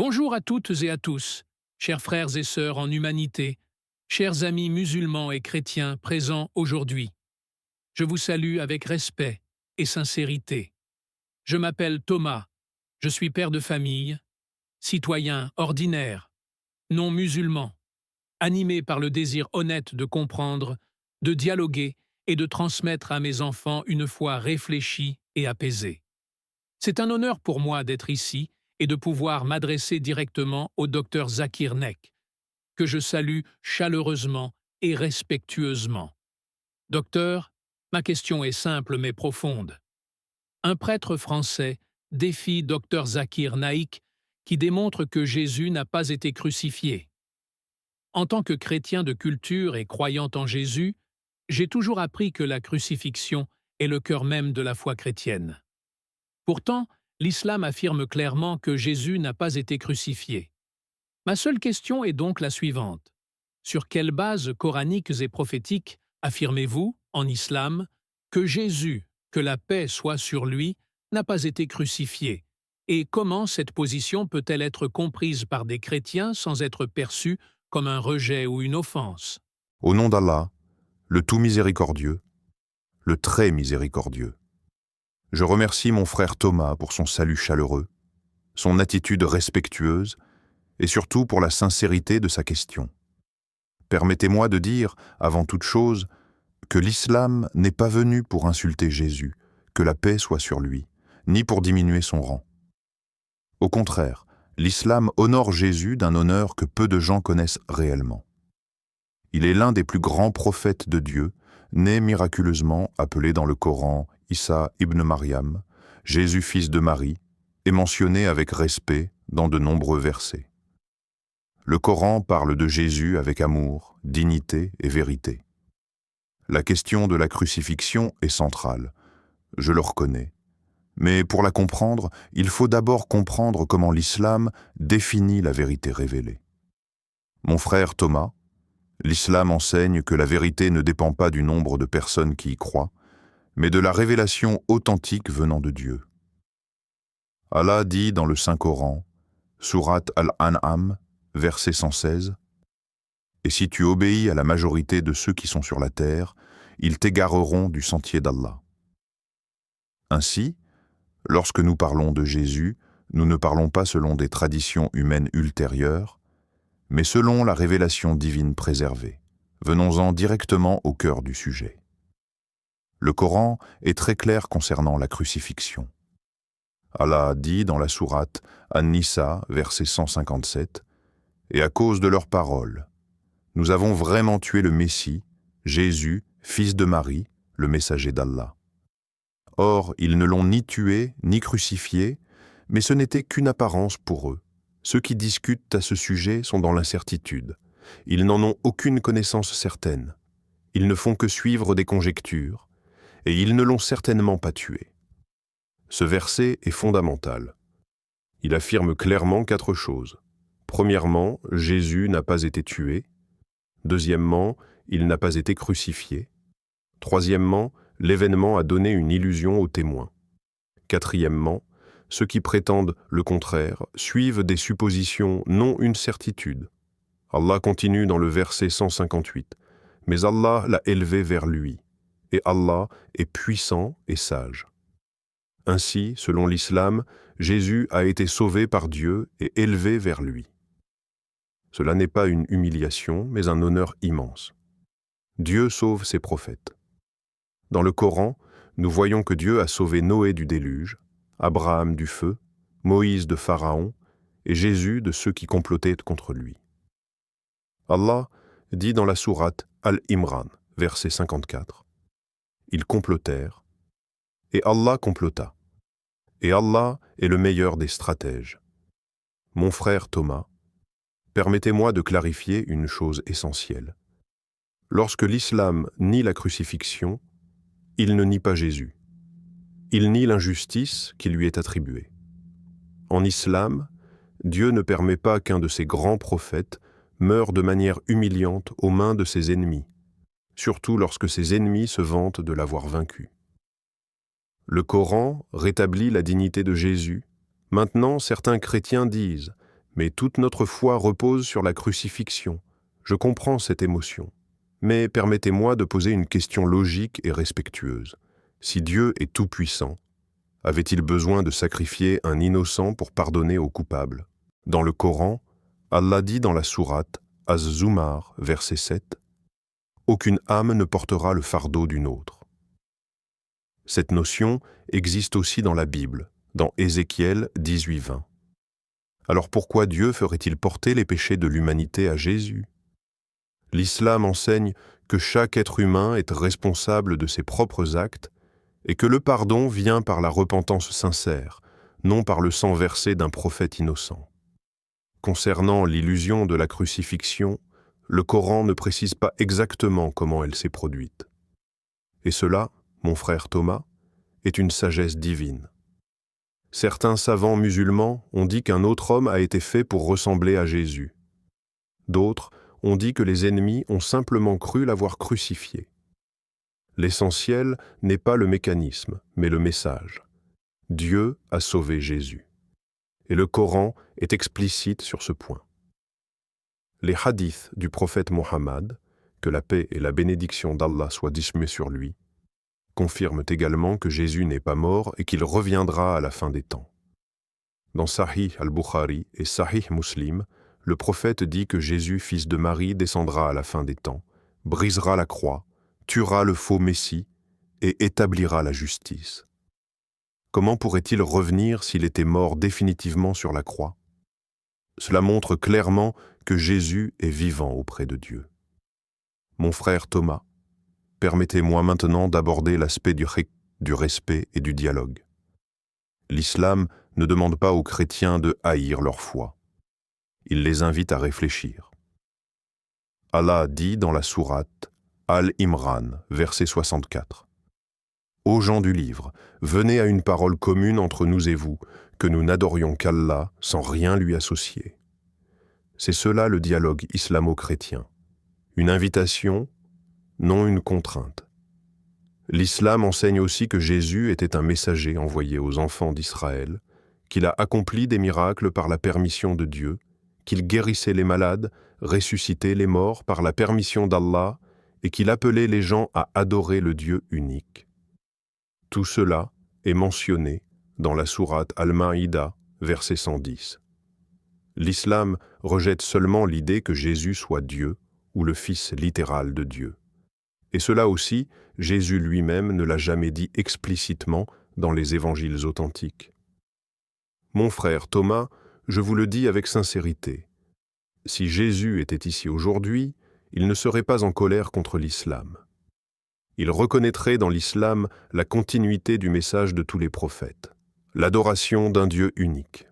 Bonjour à toutes et à tous, chers frères et sœurs en humanité, chers amis musulmans et chrétiens présents aujourd'hui. Je vous salue avec respect et sincérité. Je m'appelle Thomas, je suis père de famille, citoyen ordinaire, non musulman, animé par le désir honnête de comprendre, de dialoguer et de transmettre à mes enfants une foi réfléchie et apaisée. C'est un honneur pour moi d'être ici et de pouvoir m'adresser directement au docteur Zakir Nek, que je salue chaleureusement et respectueusement. Docteur, ma question est simple mais profonde. Un prêtre français défie docteur Zakir Naik qui démontre que Jésus n'a pas été crucifié. En tant que chrétien de culture et croyant en Jésus, j'ai toujours appris que la crucifixion est le cœur même de la foi chrétienne. Pourtant, l'islam affirme clairement que Jésus n'a pas été crucifié. Ma seule question est donc la suivante. Sur quelles bases coraniques et prophétiques affirmez-vous, en islam, que Jésus, que la paix soit sur lui, n'a pas été crucifié? Et comment cette position peut-elle être comprise par des chrétiens sans être perçue comme un rejet ou une offense? Au nom d'Allah, le tout miséricordieux, le très miséricordieux. Je remercie mon frère Thomas pour son salut chaleureux, son attitude respectueuse et surtout pour la sincérité de sa question. Permettez-moi de dire, avant toute chose, que l'islam n'est pas venu pour insulter Jésus, que la paix soit sur lui, ni pour diminuer son rang. Au contraire, l'islam honore Jésus d'un honneur que peu de gens connaissent réellement. Il est l'un des plus grands prophètes de Dieu, né miraculeusement appelé dans le Coran Issa ibn Maryam, Jésus fils de Marie, est mentionné avec respect dans de nombreux versets. Le Coran parle de Jésus avec amour, dignité et vérité. La question de la crucifixion est centrale, je le reconnais. Mais pour la comprendre, il faut d'abord comprendre comment l'islam définit la vérité révélée. Mon frère Thomas, l'islam enseigne que la vérité ne dépend pas du nombre de personnes qui y croient, mais de la révélation authentique venant de Dieu. Allah dit dans le Saint-Coran, sourate Al-An'am, verset 116, « Et si tu obéis à la majorité de ceux qui sont sur la terre, ils t'égareront du sentier d'Allah. » Ainsi, lorsque nous parlons de Jésus, nous ne parlons pas selon des traditions humaines ultérieures, mais selon la révélation divine préservée. Venons-en directement au cœur du sujet. Le Coran est très clair concernant la crucifixion. Allah dit dans la sourate An-Nisa, verset 157, « Et à cause de leurs paroles, nous avons vraiment tué le Messie, Jésus, fils de Marie, le messager d'Allah. Or, ils ne l'ont ni tué, ni crucifié, mais ce n'était qu'une apparence pour eux. Ceux qui discutent à ce sujet sont dans l'incertitude. Ils n'en ont aucune connaissance certaine. Ils ne font que suivre des conjectures, et ils ne l'ont certainement pas tué. » Ce verset est fondamental. Il affirme clairement 4 choses. Premièrement, Jésus n'a pas été tué. Deuxièmement, il n'a pas été crucifié. Troisièmement, l'événement a donné une illusion aux témoins. Quatrièmement, ceux qui prétendent le contraire suivent des suppositions, non une certitude. Allah continue dans le verset 158. « Mais Allah l'a élevé vers lui, et Allah est puissant et sage. » Ainsi, selon l'islam, Jésus a été sauvé par Dieu et élevé vers lui. Cela n'est pas une humiliation, mais un honneur immense. Dieu sauve ses prophètes. Dans le Coran, nous voyons que Dieu a sauvé Noé du déluge, Abraham du feu, Moïse de Pharaon et Jésus de ceux qui complotaient contre lui. Allah dit dans la sourate Al-Imran, verset 54, « Ils complotèrent, et Allah complota. Et Allah est le meilleur des stratèges. » Mon frère Thomas, permettez-moi de clarifier une chose essentielle. Lorsque l'islam nie la crucifixion, il ne nie pas Jésus. Il nie l'injustice qui lui est attribuée. En islam, Dieu ne permet pas qu'un de ses grands prophètes meure de manière humiliante aux mains de ses ennemis, surtout lorsque ses ennemis se vantent de l'avoir vaincu. Le Coran rétablit la dignité de Jésus. Maintenant, certains chrétiens disent Mais toute notre foi repose sur la crucifixion. Je comprends cette émotion. Mais permettez-moi de poser une question logique et respectueuse. Si Dieu est tout-puissant, avait-il besoin de sacrifier un innocent pour pardonner aux coupables? Dans le Coran, Allah dit dans la sourate Az-Zumar, verset 7, « Aucune âme ne portera le fardeau d'une autre. » Cette notion existe aussi dans la Bible, dans Ézéchiel 18:20. Alors pourquoi Dieu ferait-il porter les péchés de l'humanité à Jésus? L'islam enseigne que chaque être humain est responsable de ses propres actes et que le pardon vient par la repentance sincère, non par le sang versé d'un prophète innocent. Concernant l'illusion de la crucifixion, le Coran ne précise pas exactement comment elle s'est produite. Et cela, mon frère Thomas, est une sagesse divine. Certains savants musulmans ont dit qu'un autre homme a été fait pour ressembler à Jésus. D'autres ont dit que les ennemis ont simplement cru l'avoir crucifié. L'essentiel n'est pas le mécanisme, mais le message. Dieu a sauvé Jésus. Et le Coran est explicite sur ce point. Les hadiths du prophète Mohammed, que la paix et la bénédiction d'Allah soient dismées sur lui, confirment également que Jésus n'est pas mort et qu'il reviendra à la fin des temps. Dans Sahih al-Bukhari et Sahih Muslim, le prophète dit que Jésus, fils de Marie, descendra à la fin des temps, brisera la croix, tuera le faux Messie et établira la justice. Comment pourrait-il revenir s'il était mort définitivement sur la croix? Cela montre clairement que Jésus est vivant auprès de Dieu. Mon frère Thomas, permettez-moi maintenant d'aborder l'aspect du respect et du dialogue. L'islam ne demande pas aux chrétiens de haïr leur foi. Il les invite à réfléchir. Allah dit dans la sourate Al-Imran, verset 64, « Ô gens du livre, venez à une parole commune entre nous et vous, que nous n'adorions qu'Allah sans rien lui associer. » C'est cela le dialogue islamo-chrétien. Une invitation, non une contrainte. L'islam enseigne aussi que Jésus était un messager envoyé aux enfants d'Israël, qu'il a accompli des miracles par la permission de Dieu, qu'il guérissait les malades, ressuscitait les morts par la permission d'Allah et qu'il appelait les gens à adorer le Dieu unique. Tout cela est mentionné dans la sourate Al-Maïda, verset 110. L'islam rejette seulement l'idée que Jésus soit Dieu ou le Fils littéral de Dieu. Et cela aussi, Jésus lui-même ne l'a jamais dit explicitement dans les évangiles authentiques. Mon frère Thomas, je vous le dis avec sincérité, si Jésus était ici aujourd'hui, il ne serait pas en colère contre l'islam. Il reconnaîtrait dans l'islam la continuité du message de tous les prophètes, l'adoration d'un Dieu unique.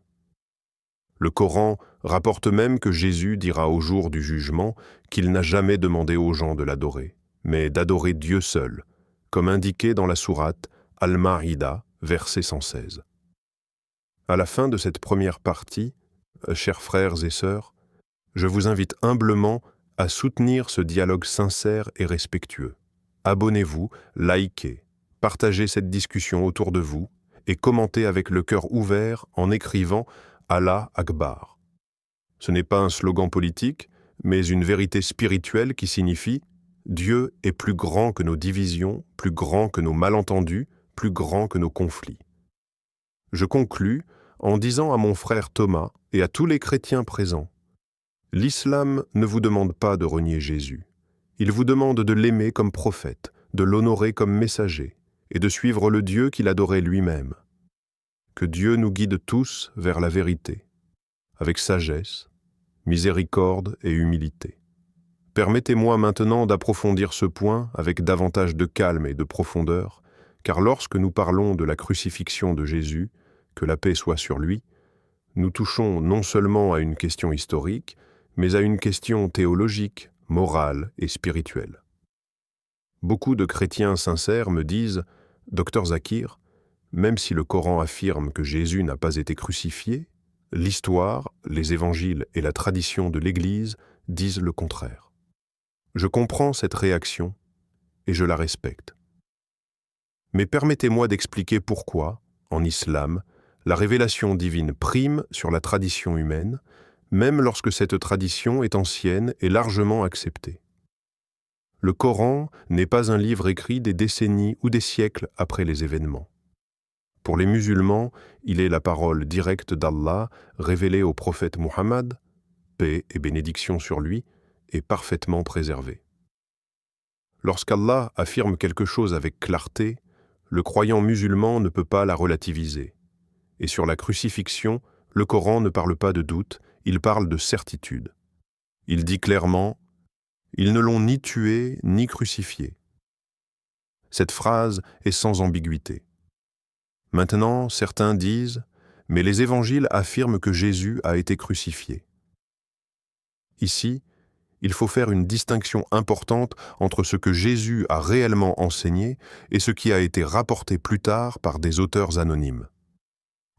Le Coran rapporte même que Jésus dira au jour du jugement qu'il n'a jamais demandé aux gens de l'adorer, mais d'adorer Dieu seul, comme indiqué dans la sourate Al-Maïda, verset 116. À la fin de cette première partie, chers frères et sœurs, je vous invite humblement à soutenir ce dialogue sincère et respectueux. Abonnez-vous, likez, partagez cette discussion autour de vous et commentez avec le cœur ouvert en écrivant Allah Akbar. Ce n'est pas un slogan politique, mais une vérité spirituelle qui signifie Dieu est plus grand que nos divisions, plus grand que nos malentendus, plus grand que nos conflits. Je conclus en disant à mon frère Thomas et à tous les chrétiens présents, l'islam ne vous demande pas de renier Jésus. Il vous demande de l'aimer comme prophète, de l'honorer comme messager et de suivre le Dieu qu'il adorait lui-même. Que Dieu nous guide tous vers la vérité, avec sagesse, miséricorde et humilité. Permettez-moi maintenant d'approfondir ce point avec davantage de calme et de profondeur, car lorsque nous parlons de la crucifixion de Jésus, que la paix soit sur lui, nous touchons non seulement à une question historique, mais à une question théologique, morale et spirituelle. Beaucoup de chrétiens sincères me disent « Docteur Zakir, même si le Coran affirme que Jésus n'a pas été crucifié, l'histoire, les évangiles et la tradition de l'Église disent le contraire. » Je comprends cette réaction et je la respecte. Mais permettez-moi d'expliquer pourquoi, en islam, la révélation divine prime sur la tradition humaine même lorsque cette tradition est ancienne et largement acceptée. Le Coran n'est pas un livre écrit des décennies ou des siècles après les événements. Pour les musulmans, il est la parole directe d'Allah révélée au prophète Muhammad, paix et bénédiction sur lui, et parfaitement préservée. Lorsqu'Allah affirme quelque chose avec clarté, le croyant musulman ne peut pas la relativiser. Et sur la crucifixion, le Coran ne parle pas de doute, il parle de certitude. Il dit clairement « Ils ne l'ont ni tué ni crucifié ». Cette phrase est sans ambiguïté. Maintenant, certains disent « Mais les évangiles affirment que Jésus a été crucifié ». Ici, il faut faire une distinction importante entre ce que Jésus a réellement enseigné et ce qui a été rapporté plus tard par des auteurs anonymes.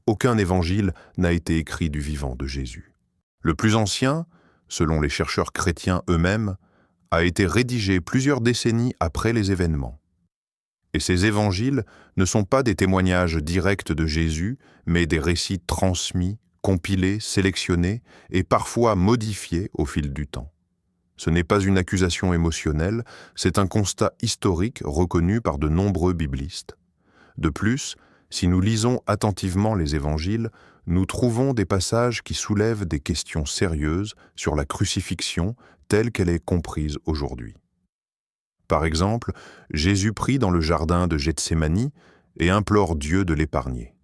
Aucun évangile n'a été écrit du vivant de Jésus. Le plus ancien, selon les chercheurs chrétiens eux-mêmes, a été rédigé plusieurs décennies après les événements. Et ces évangiles ne sont pas des témoignages directs de Jésus, mais des récits transmis, compilés, sélectionnés et parfois modifiés au fil du temps. Ce n'est pas une accusation émotionnelle, c'est un constat historique reconnu par de nombreux biblistes. De plus, si nous lisons attentivement les évangiles, nous trouvons des passages qui soulèvent des questions sérieuses sur la crucifixion telle qu'elle est comprise aujourd'hui. Par exemple, Jésus prie dans le jardin de Gethsémani et implore Dieu de l'épargner.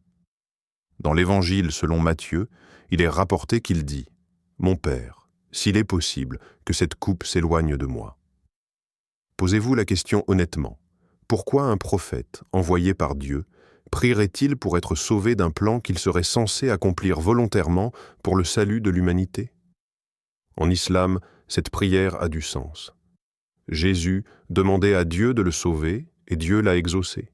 Dans l'évangile selon Matthieu, il est rapporté qu'il dit « Mon Père, s'il est possible que cette coupe s'éloigne de moi. » Posez-vous la question honnêtement. Pourquoi un prophète, envoyé par Dieu, prierait-il pour être sauvé d'un plan qu'il serait censé accomplir volontairement pour le salut de l'humanité? En islam, cette prière a du sens. Jésus demandait à Dieu de le sauver et Dieu l'a exaucé.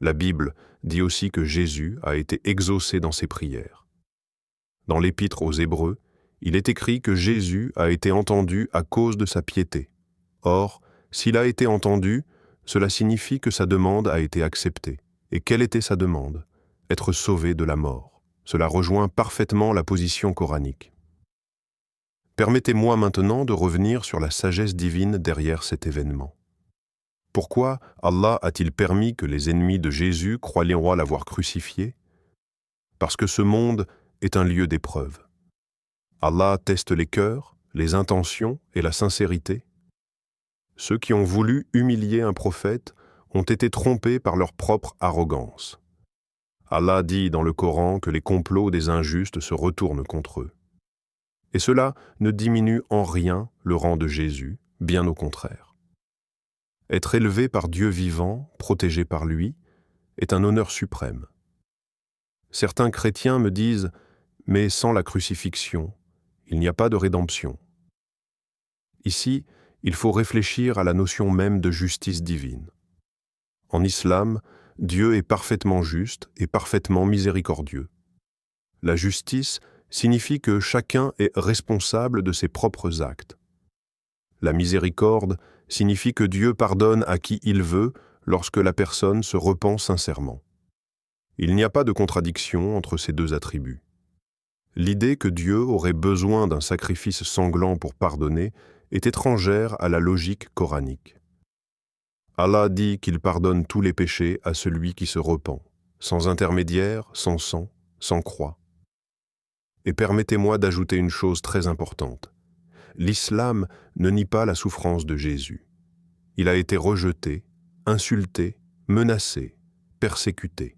La Bible dit aussi que Jésus a été exaucé dans ses prières. Dans l'Épître aux Hébreux, il est écrit que Jésus a été entendu à cause de sa piété. Or, s'il a été entendu, cela signifie que sa demande a été acceptée. Et quelle était sa demande? Être sauvé de la mort. Cela rejoint parfaitement la position coranique. Permettez-moi maintenant de revenir sur la sagesse divine derrière cet événement. Pourquoi Allah a-t-il permis que les ennemis de Jésus croient l'avoir crucifié? Parce que ce monde est un lieu d'épreuve. Allah teste les cœurs, les intentions et la sincérité. Ceux qui ont voulu humilier un prophète ont été trompés par leur propre arrogance. Allah dit dans le Coran que les complots des injustes se retournent contre eux. Et cela ne diminue en rien le rang de Jésus, bien au contraire. Être élevé par Dieu vivant, protégé par lui, est un honneur suprême. Certains chrétiens me disent « Mais sans la crucifixion, il n'y a pas de rédemption. » Ici, il faut réfléchir à la notion même de justice divine. En islam, Dieu est parfaitement juste et parfaitement miséricordieux. La justice signifie que chacun est responsable de ses propres actes. La miséricorde signifie que Dieu pardonne à qui il veut lorsque la personne se repent sincèrement. Il n'y a pas de contradiction entre ces deux attributs. L'idée que Dieu aurait besoin d'un sacrifice sanglant pour pardonner est étrangère à la logique coranique. Allah dit qu'il pardonne tous les péchés à celui qui se repent, sans intermédiaire, sans sang, sans croix. Et permettez-moi d'ajouter une chose très importante. L'islam ne nie pas la souffrance de Jésus. Il a été rejeté, insulté, menacé, persécuté.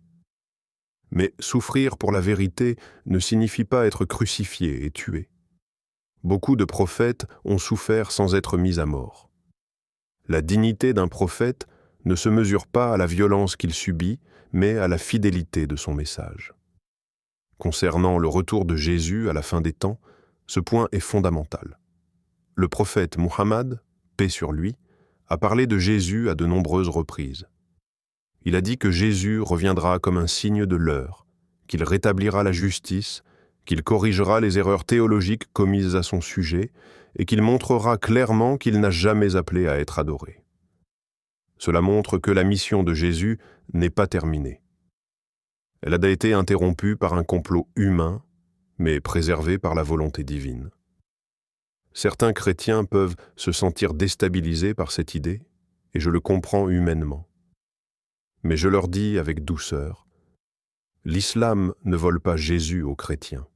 Mais souffrir pour la vérité ne signifie pas être crucifié et tué. Beaucoup de prophètes ont souffert sans être mis à mort. La dignité d'un prophète ne se mesure pas à la violence qu'il subit, mais à la fidélité de son message. Concernant le retour de Jésus à la fin des temps, ce point est fondamental. Le prophète Muhammad, paix sur lui, a parlé de Jésus à de nombreuses reprises. Il a dit que Jésus reviendra comme un signe de l'heure, qu'il rétablira la justice, qu'il corrigera les erreurs théologiques commises à son sujet et qu'il montrera clairement qu'il n'a jamais appelé à être adoré. Cela montre que la mission de Jésus n'est pas terminée. Elle a été interrompue par un complot humain, mais préservé par la volonté divine. Certains chrétiens peuvent se sentir déstabilisés par cette idée, et je le comprends humainement. Mais je leur dis avec douceur, l'islam ne vole pas Jésus aux chrétiens.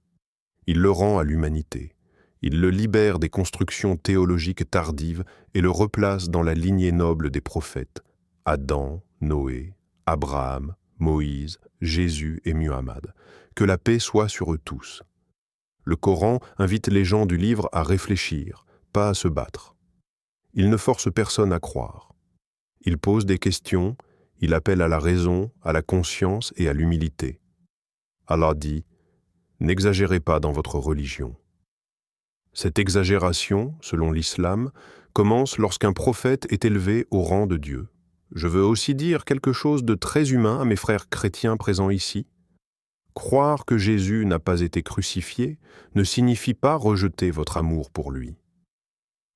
Il le rend à l'humanité. Il le libère des constructions théologiques tardives et le replace dans la lignée noble des prophètes, Adam, Noé, Abraham, Moïse, Jésus et Muhammad. Que la paix soit sur eux tous. Le Coran invite les gens du livre à réfléchir, pas à se battre. Il ne force personne à croire. Il pose des questions, il appelle à la raison, à la conscience et à l'humilité. Allah dit « N'exagérez pas dans votre religion ». Cette exagération, selon l'islam, commence lorsqu'un prophète est élevé au rang de Dieu. Je veux aussi dire quelque chose de très humain à mes frères chrétiens présents ici. Croire que Jésus n'a pas été crucifié ne signifie pas rejeter votre amour pour lui.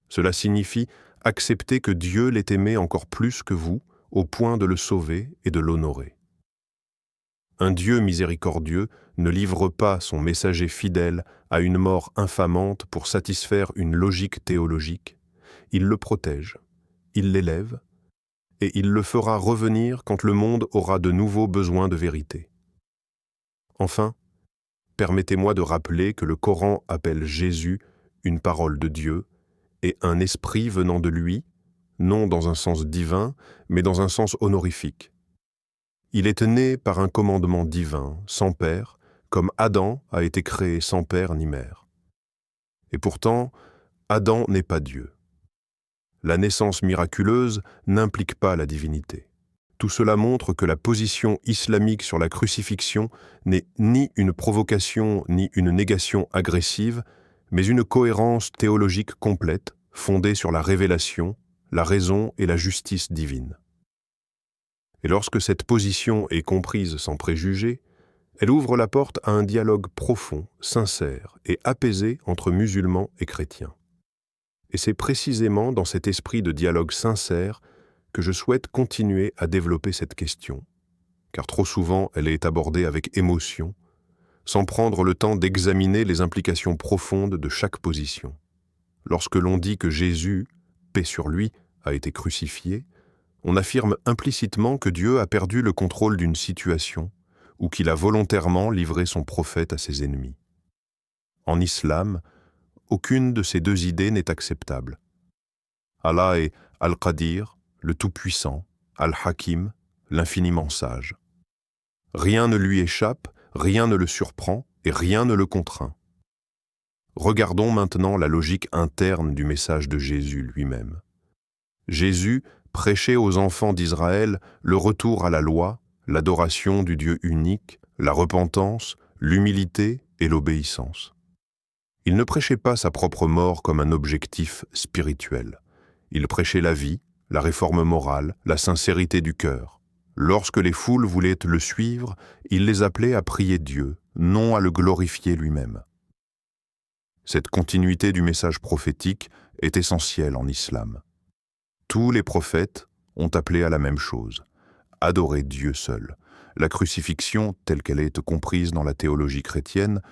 Cela signifie accepter que Dieu l'ait aimé encore plus que vous, au point de le sauver et de l'honorer. Un Dieu miséricordieux ne livre pas son messager fidèle à une mort infamante pour satisfaire une logique théologique. Il le protège, il l'élève, et il le fera revenir quand le monde aura de nouveau besoin de vérité. Enfin, permettez-moi de rappeler que le Coran appelle Jésus une parole de Dieu et un esprit venant de lui, non dans un sens divin, mais dans un sens honorifique. Il est né par un commandement divin, sans père, comme Adam a été créé sans père ni mère. Et pourtant, Adam n'est pas Dieu. La naissance miraculeuse n'implique pas la divinité. Tout cela montre que la position islamique sur la crucifixion n'est ni une provocation ni une négation agressive, mais une cohérence théologique complète, fondée sur la révélation, la raison et la justice divine. Et lorsque cette position est comprise sans préjugés, elle ouvre la porte à un dialogue profond, sincère et apaisé entre musulmans et chrétiens. Et c'est précisément dans cet esprit de dialogue sincère que je souhaite continuer à développer cette question, car trop souvent elle est abordée avec émotion, sans prendre le temps d'examiner les implications profondes de chaque position. Lorsque l'on dit que Jésus, paix sur lui, a été crucifié, on affirme implicitement que Dieu a perdu le contrôle d'une situation ou qu'il a volontairement livré son prophète à ses ennemis. En islam, aucune de ces deux idées n'est acceptable. Allah est Al-Qadir, le Tout-Puissant, Al-Hakim, l'infiniment sage. Rien ne lui échappe, rien ne le surprend et rien ne le contraint. Regardons maintenant la logique interne du message de Jésus lui-même. Jésus prêchait aux enfants d'Israël le retour à la loi, l'adoration du Dieu unique, la repentance, l'humilité et l'obéissance. Il ne prêchait pas sa propre mort comme un objectif spirituel. Il prêchait la vie, la réforme morale, la sincérité du cœur. Lorsque les foules voulaient le suivre, il les appelait à prier Dieu, non à le glorifier lui-même. Cette continuité du message prophétique est essentielle en islam. Tous les prophètes ont appelé à la même chose, adorer Dieu seul. La crucifixion, telle qu'elle est comprise dans la théologie chrétienne,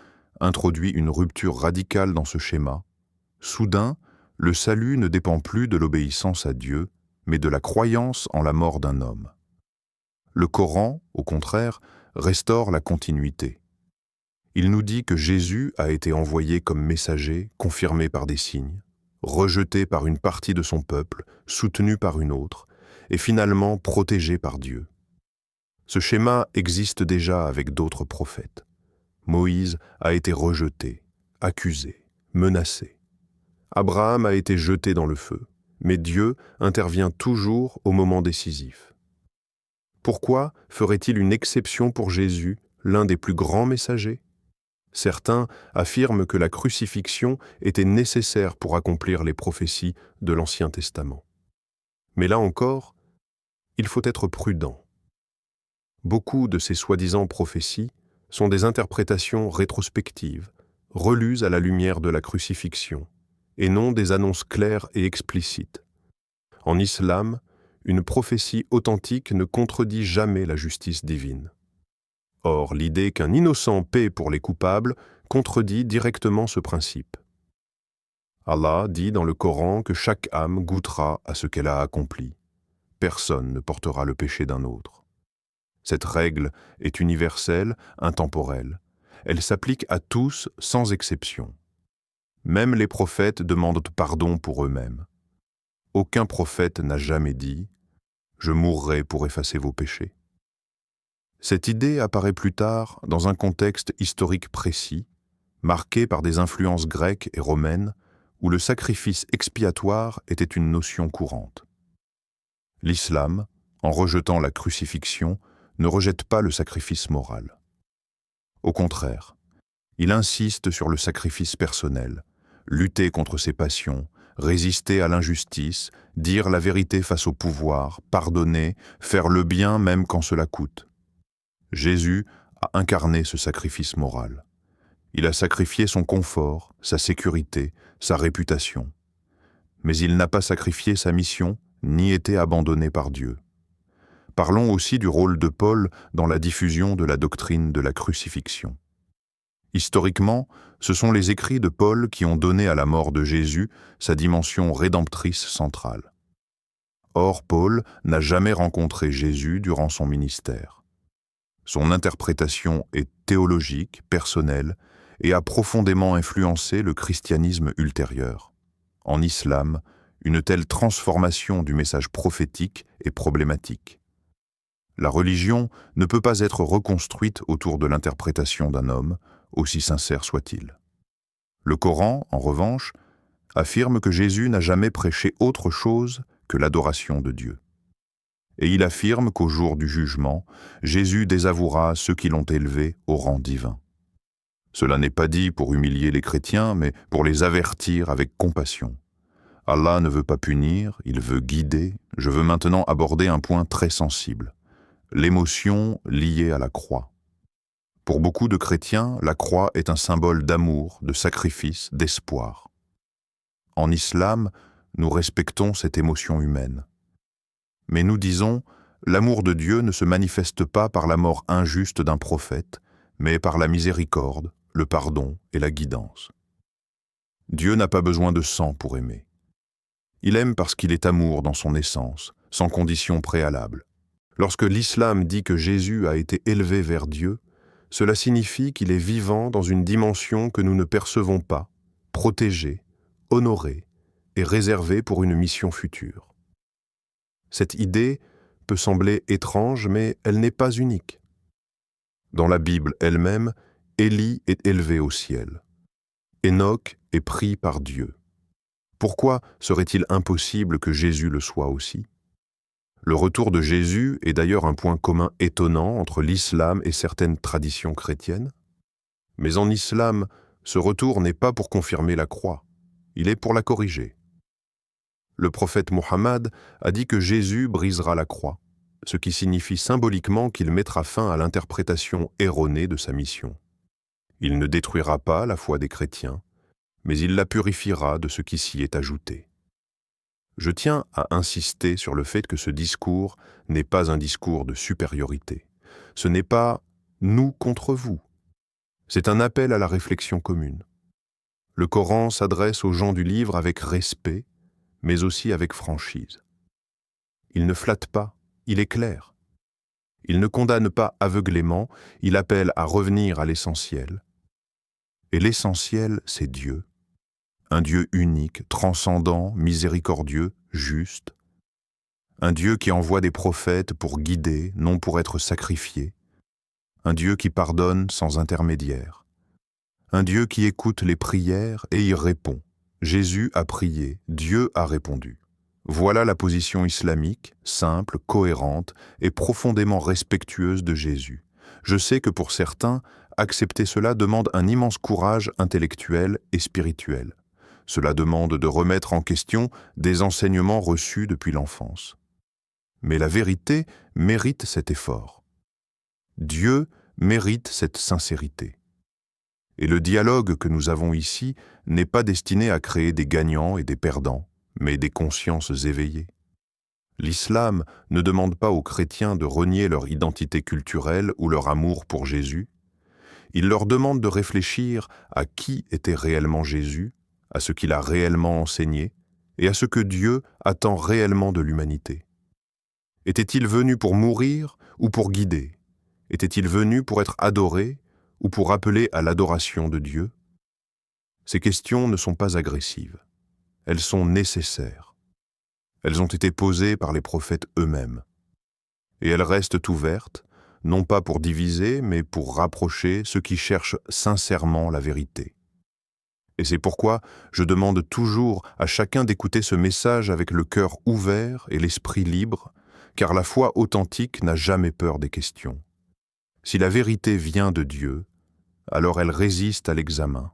introduit une rupture radicale dans ce schéma. Soudain, le salut ne dépend plus de l'obéissance à Dieu, mais de la croyance en la mort d'un homme. Le Coran, au contraire, restaure la continuité. Il nous dit que Jésus a été envoyé comme messager, confirmé par des signes, rejeté par une partie de son peuple, soutenu par une autre, et finalement protégé par Dieu. Ce schéma existe déjà avec d'autres prophètes. Moïse a été rejeté, accusé, menacé. Abraham a été jeté dans le feu, mais Dieu intervient toujours au moment décisif. Pourquoi ferait-il une exception pour Jésus, l'un des plus grands messagers ? Certains affirment que la crucifixion était nécessaire pour accomplir les prophéties de l'Ancien Testament. Mais là encore, il faut être prudent. Beaucoup de ces soi-disant prophéties sont des interprétations rétrospectives, relues à la lumière de la crucifixion, et non des annonces claires et explicites. En islam, une prophétie authentique ne contredit jamais la justice divine. Or, l'idée qu'un innocent paie pour les coupables contredit directement ce principe. Allah dit dans le Coran que chaque âme goûtera à ce qu'elle a accompli. Personne ne portera le péché d'un autre. Cette règle est universelle, intemporelle. Elle s'applique à tous sans exception. Même les prophètes demandent pardon pour eux-mêmes. Aucun prophète n'a jamais dit « Je mourrai pour effacer vos péchés ». Cette idée apparaît plus tard dans un contexte historique précis, marqué par des influences grecques et romaines, où le sacrifice expiatoire était une notion courante. L'islam, en rejetant la crucifixion, ne rejette pas le sacrifice moral. Au contraire, il insiste sur le sacrifice personnel, lutter contre ses passions, résister à l'injustice, dire la vérité face au pouvoir, pardonner, faire le bien même quand cela coûte. Jésus a incarné ce sacrifice moral. Il a sacrifié son confort, sa sécurité, sa réputation. Mais il n'a pas sacrifié sa mission, ni été abandonné par Dieu. Parlons aussi du rôle de Paul dans la diffusion de la doctrine de la crucifixion. Historiquement, ce sont les écrits de Paul qui ont donné à la mort de Jésus sa dimension rédemptrice centrale. Or, Paul n'a jamais rencontré Jésus durant son ministère. Son interprétation est théologique, personnelle, et a profondément influencé le christianisme ultérieur. En islam, une telle transformation du message prophétique est problématique. La religion ne peut pas être reconstruite autour de l'interprétation d'un homme, aussi sincère soit-il. Le Coran, en revanche, affirme que Jésus n'a jamais prêché autre chose que l'adoration de Dieu. Et il affirme qu'au jour du jugement, Jésus désavouera ceux qui l'ont élevé au rang divin. Cela n'est pas dit pour humilier les chrétiens, mais pour les avertir avec compassion. Allah ne veut pas punir, il veut guider. Je veux maintenant aborder un point très sensible, l'émotion liée à la croix. Pour beaucoup de chrétiens, la croix est un symbole d'amour, de sacrifice, d'espoir. En islam, nous respectons cette émotion humaine. Mais nous disons, l'amour de Dieu ne se manifeste pas par la mort injuste d'un prophète, mais par la miséricorde, le pardon et la guidance. Dieu n'a pas besoin de sang pour aimer. Il aime parce qu'il est amour dans son essence, sans condition préalable. Lorsque l'islam dit que Jésus a été élevé vers Dieu, cela signifie qu'il est vivant dans une dimension que nous ne percevons pas, protégé, honoré et réservé pour une mission future. Cette idée peut sembler étrange, mais elle n'est pas unique. Dans la Bible elle-même, Élie est élevé au ciel. Enoch est pris par Dieu. Pourquoi serait-il impossible que Jésus le soit aussi? Le retour de Jésus est d'ailleurs un point commun étonnant entre l'islam et certaines traditions chrétiennes. Mais en islam, ce retour n'est pas pour confirmer la croix, il est pour la corriger. Le prophète Mohammed a dit que Jésus brisera la croix, ce qui signifie symboliquement qu'il mettra fin à l'interprétation erronée de sa mission. Il ne détruira pas la foi des chrétiens, mais il la purifiera de ce qui s'y est ajouté. Je tiens à insister sur le fait que ce discours n'est pas un discours de supériorité. Ce n'est pas « nous contre vous ». C'est un appel à la réflexion commune. Le Coran s'adresse aux gens du livre avec respect, mais aussi avec franchise. Il ne flatte pas, il est clair. Il ne condamne pas aveuglément, il appelle à revenir à l'essentiel. Et l'essentiel, c'est Dieu. Un Dieu unique, transcendant, miséricordieux, juste. Un Dieu qui envoie des prophètes pour guider, non pour être sacrifié. Un Dieu qui pardonne sans intermédiaire. Un Dieu qui écoute les prières et y répond. Jésus a prié, Dieu a répondu. Voilà la position islamique, simple, cohérente et profondément respectueuse de Jésus. Je sais que pour certains, accepter cela demande un immense courage intellectuel et spirituel. Cela demande de remettre en question des enseignements reçus depuis l'enfance. Mais la vérité mérite cet effort. Dieu mérite cette sincérité. Et le dialogue que nous avons ici n'est pas destiné à créer des gagnants et des perdants, mais des consciences éveillées. L'islam ne demande pas aux chrétiens de renier leur identité culturelle ou leur amour pour Jésus. Il leur demande de réfléchir à qui était réellement Jésus, à ce qu'il a réellement enseigné, et à ce que Dieu attend réellement de l'humanité. Était-il venu pour mourir ou pour guider? Était-il venu pour être adoré ou pour appeler à l'adoration de Dieu? Ces questions ne sont pas agressives. Elles sont nécessaires. Elles ont été posées par les prophètes eux-mêmes. Et elles restent ouvertes, non pas pour diviser, mais pour rapprocher ceux qui cherchent sincèrement la vérité. Et c'est pourquoi je demande toujours à chacun d'écouter ce message avec le cœur ouvert et l'esprit libre, car la foi authentique n'a jamais peur des questions. Si la vérité vient de Dieu, alors elle résiste à l'examen,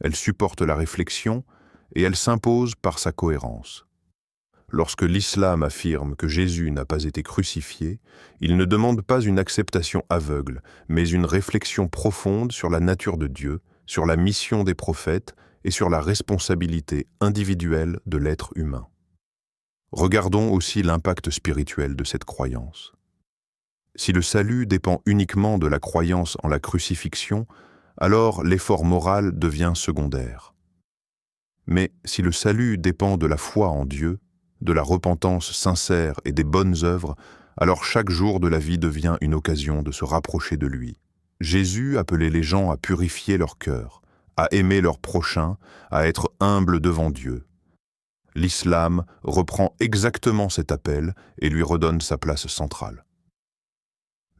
elle supporte la réflexion et elle s'impose par sa cohérence. Lorsque l'islam affirme que Jésus n'a pas été crucifié, il ne demande pas une acceptation aveugle, mais une réflexion profonde sur la nature de Dieu, sur la mission des prophètes et sur la responsabilité individuelle de l'être humain. Regardons aussi l'impact spirituel de cette croyance. Si le salut dépend uniquement de la croyance en la crucifixion, alors l'effort moral devient secondaire. Mais si le salut dépend de la foi en Dieu, de la repentance sincère et des bonnes œuvres, alors chaque jour de la vie devient une occasion de se rapprocher de lui. Jésus appelait les gens à purifier leur cœur, à aimer leur prochain, à être humbles devant Dieu. L'islam reprend exactement cet appel et lui redonne sa place centrale.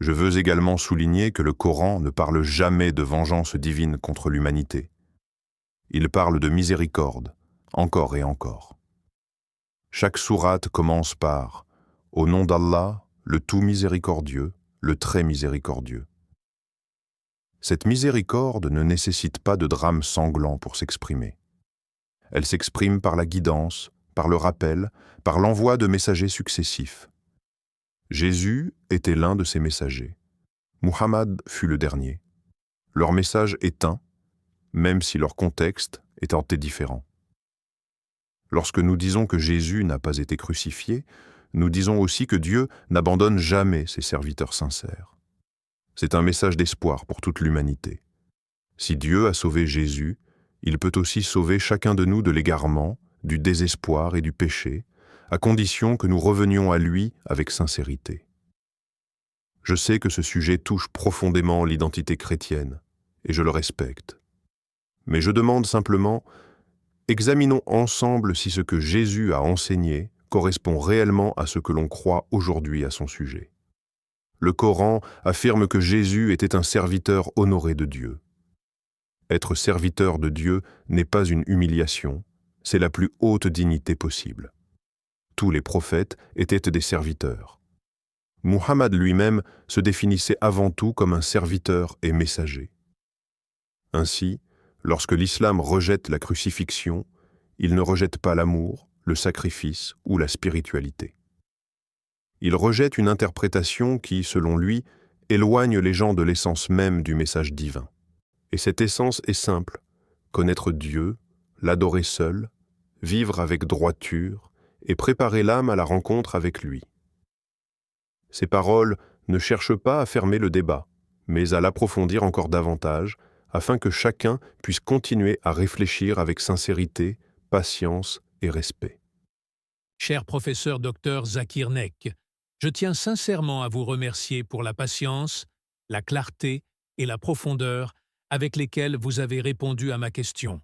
Je veux également souligner que le Coran ne parle jamais de vengeance divine contre l'humanité. Il parle de miséricorde, encore et encore. Chaque sourate commence par « Au nom d'Allah, le tout miséricordieux, le très miséricordieux ». Cette miséricorde ne nécessite pas de drame sanglant pour s'exprimer. Elle s'exprime par la guidance, par le rappel, par l'envoi de messagers successifs. Jésus était l'un de ces messagers. Muhammad fut le dernier. Leur message est un, même si leur contexte est différent. Lorsque nous disons que Jésus n'a pas été crucifié, nous disons aussi que Dieu n'abandonne jamais ses serviteurs sincères. C'est un message d'espoir pour toute l'humanité. Si Dieu a sauvé Jésus, il peut aussi sauver chacun de nous de l'égarement, du désespoir et du péché, à condition que nous revenions à lui avec sincérité. Je sais que ce sujet touche profondément l'identité chrétienne, et je le respecte. Mais je demande simplement: examinons ensemble si ce que Jésus a enseigné correspond réellement à ce que l'on croit aujourd'hui à son sujet. Le Coran affirme que Jésus était un serviteur honoré de Dieu. Être serviteur de Dieu n'est pas une humiliation, c'est la plus haute dignité possible. Tous les prophètes étaient des serviteurs. Muhammad lui-même se définissait avant tout comme un serviteur et messager. Ainsi, lorsque l'islam rejette la crucifixion, il ne rejette pas l'amour, le sacrifice ou la spiritualité. Il rejette une interprétation qui, selon lui, éloigne les gens de l'essence même du message divin. Et cette essence est simple: connaître Dieu, l'adorer seul, vivre avec droiture et préparer l'âme à la rencontre avec lui. Ces paroles ne cherchent pas à fermer le débat, mais à l'approfondir encore davantage, afin que chacun puisse continuer à réfléchir avec sincérité, patience et respect. Cher professeur Dr Zakir Nek, je tiens sincèrement à vous remercier pour la patience, la clarté et la profondeur avec lesquelles vous avez répondu à ma question.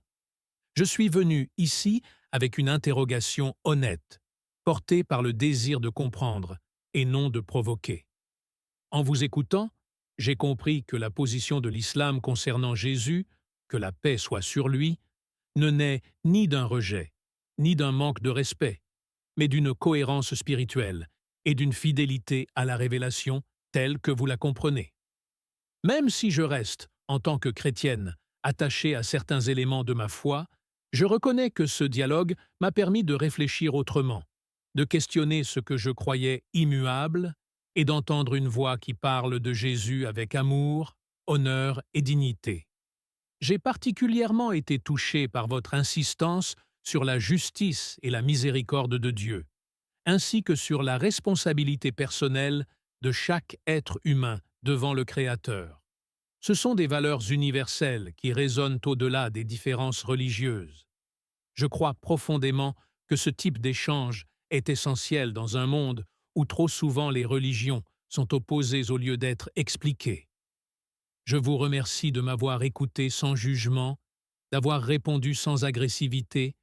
Je suis venu ici avec une interrogation honnête, portée par le désir de comprendre et non de provoquer. En vous écoutant, j'ai compris que la position de l'islam concernant Jésus, que la paix soit sur lui, ne naît ni d'un rejet, ni d'un manque de respect, mais d'une cohérence spirituelle et d'une fidélité à la révélation telle que vous la comprenez. Même si je reste, en tant que chrétienne, attachée à certains éléments de ma foi, je reconnais que ce dialogue m'a permis de réfléchir autrement, de questionner ce que je croyais immuable et d'entendre une voix qui parle de Jésus avec amour, honneur et dignité. J'ai particulièrement été touché par votre insistance sur la justice et la miséricorde de Dieu, ainsi que sur la responsabilité personnelle de chaque être humain devant le Créateur. Ce sont des valeurs universelles qui résonnent au-delà des différences religieuses. Je crois profondément que ce type d'échange est essentiel dans un monde où trop souvent les religions sont opposées au lieu d'être expliquées. Je vous remercie de m'avoir écouté sans jugement, d'avoir répondu sans agressivité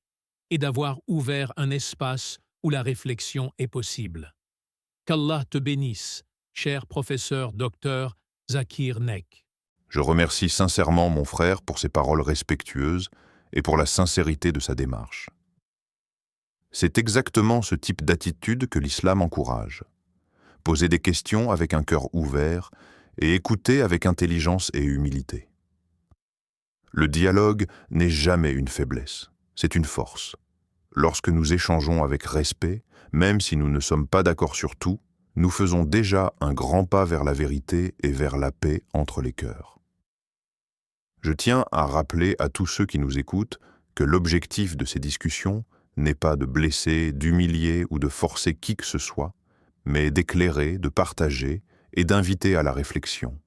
et d'avoir ouvert un espace où la réflexion est possible. Qu'Allah te bénisse, cher professeur Dr Zakir Nek. Je remercie sincèrement mon frère pour ses paroles respectueuses et pour la sincérité de sa démarche. C'est exactement ce type d'attitude que l'islam encourage. Poser des questions avec un cœur ouvert et écouter avec intelligence et humilité. Le dialogue n'est jamais une faiblesse, c'est une force. Lorsque nous échangeons avec respect, même si nous ne sommes pas d'accord sur tout, nous faisons déjà un grand pas vers la vérité et vers la paix entre les cœurs. Je tiens à rappeler à tous ceux qui nous écoutent que l'objectif de ces discussions n'est pas de blesser, d'humilier ou de forcer qui que ce soit, mais d'éclairer, de partager et d'inviter à la réflexion.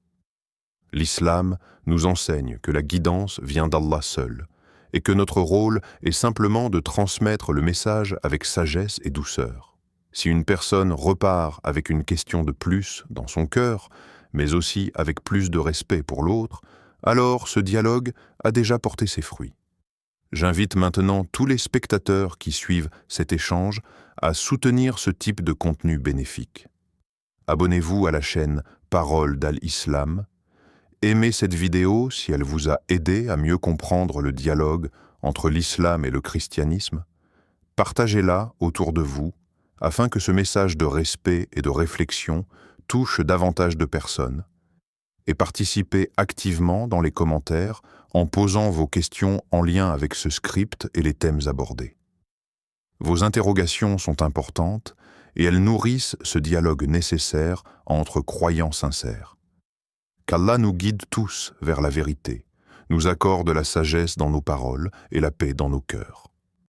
L'islam nous enseigne que la guidance vient d'Allah seul et que notre rôle est simplement de transmettre le message avec sagesse et douceur. Si une personne repart avec une question de plus dans son cœur, mais aussi avec plus de respect pour l'autre, alors ce dialogue a déjà porté ses fruits. J'invite maintenant tous les spectateurs qui suivent cet échange à soutenir ce type de contenu bénéfique. Abonnez-vous à la chaîne Parole d'Al-Islam. Aimez cette vidéo si elle vous a aidé à mieux comprendre le dialogue entre l'islam et le christianisme. Partagez-la autour de vous afin que ce message de respect et de réflexion touche davantage de personnes. Et participez activement dans les commentaires en posant vos questions en lien avec ce script et les thèmes abordés. Vos interrogations sont importantes et elles nourrissent ce dialogue nécessaire entre croyants sincères. Qu'Allah nous guide tous vers la vérité, nous accorde la sagesse dans nos paroles et la paix dans nos cœurs.